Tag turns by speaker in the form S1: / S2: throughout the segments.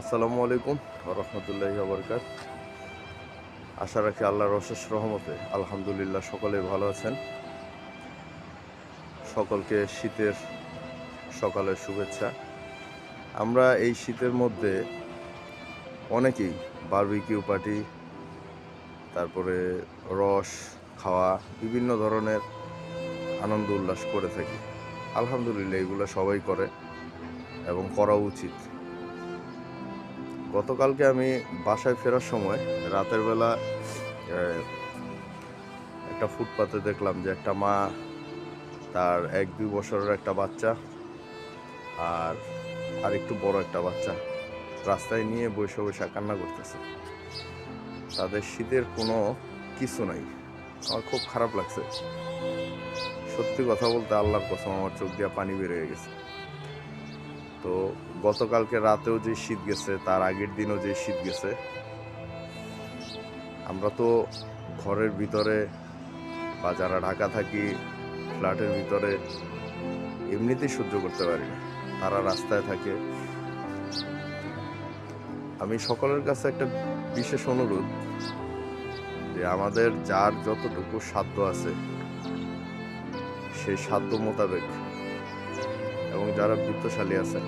S1: আসসালামু আলাইকুম রহমতুল্লাহি ওয়া আশা রাখি আল্লাহর অশেষ রহমতে আলহামদুলিল্লাহ সকলেই ভালো আছেন। সকলকে শীতের সকালের শুভেচ্ছা। আমরা এই শীতের মধ্যে অনেকেই বারবিকিউ পার্টি, তারপরে রস খাওয়া, বিভিন্ন ধরনের আনন্দ উল্লাস করে থাকি। আলহামদুলিল্লাহ এগুলো সবাই করে এবং করা উচিত। গতকালকে আমি বাসায় ফেরার সময় রাতের বেলা একটা ফুটপাতে দেখলাম যে একটা মা তার 1-2 বছরের একটা বাচ্চা আর একটু বড় একটা বাচ্চা রাস্তায় নিয়ে বসে বসে কান্না করতেছে। তাদের শীতের কোনো কিছু নাই। আমার খুব খারাপ লাগছে। সত্যি কথা বলতে আল্লাহর কসম আমার চোখ দিয়ে পানি বের হয়ে গেছে। তো গতকালকে রাতেও যে শীত গেছে, তার আগের দিনও যে শীত গেছে, আমরা তো ঘরের ভিতরে বা যারা ঢাকা থাকি ফ্ল্যাটের ভিতরে এমনিতেই সহ্য করতে পারি না, তারা রাস্তায় থাকে। আমি সকলের কাছে একটা বিশেষ অনুরোধ যে আমাদের যার যতটুকু সাধ্য আছে সেই সাধ্য মোতাবেক, এবং যারা বিত্তশালী আছে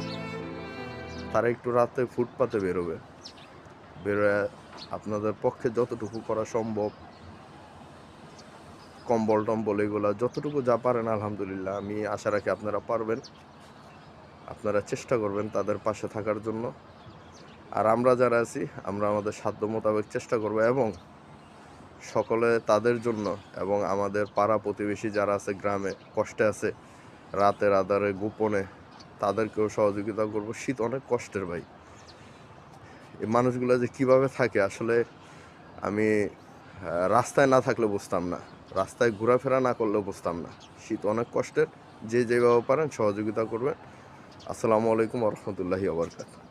S1: তারা একটু রাতে ফুটপাতে বেরোয় আপনাদের পক্ষে যতটুকু করা সম্ভব, কম্বল টম্বল এগুলা যতটুকু যা পারেন আলহামদুলিল্লাহ আমি আশা রাখি আপনারা পারবেন। আপনারা চেষ্টা করবেন তাদের পাশে থাকার জন্য। আর আমরা যারা আছি আমরা আমাদের সাধ্য মোতাবেক চেষ্টা করব, এবং সকলে তাদের জন্য এবং আমাদের পাড়া প্রতিবেশী যারা আছে গ্রামে কষ্টে আছে, রাতের আধারে গোপনে, তাদেরকেও সহযোগিতা করব। শীত অনেক কষ্টের ভাই। এই মানুষগুলো যে কিভাবে থাকে আসলে আমি রাস্তায় না থাকলে বুঝতাম না, রাস্তায় ঘোরাফেরা না করলেও বুঝতাম না। শীত অনেক কষ্টের। যে যেভাবে পারেন সহযোগিতা করবেন। আসসালামু আলাইকুম রহমতুল্লাহি ওয়া বারাকাতুহু।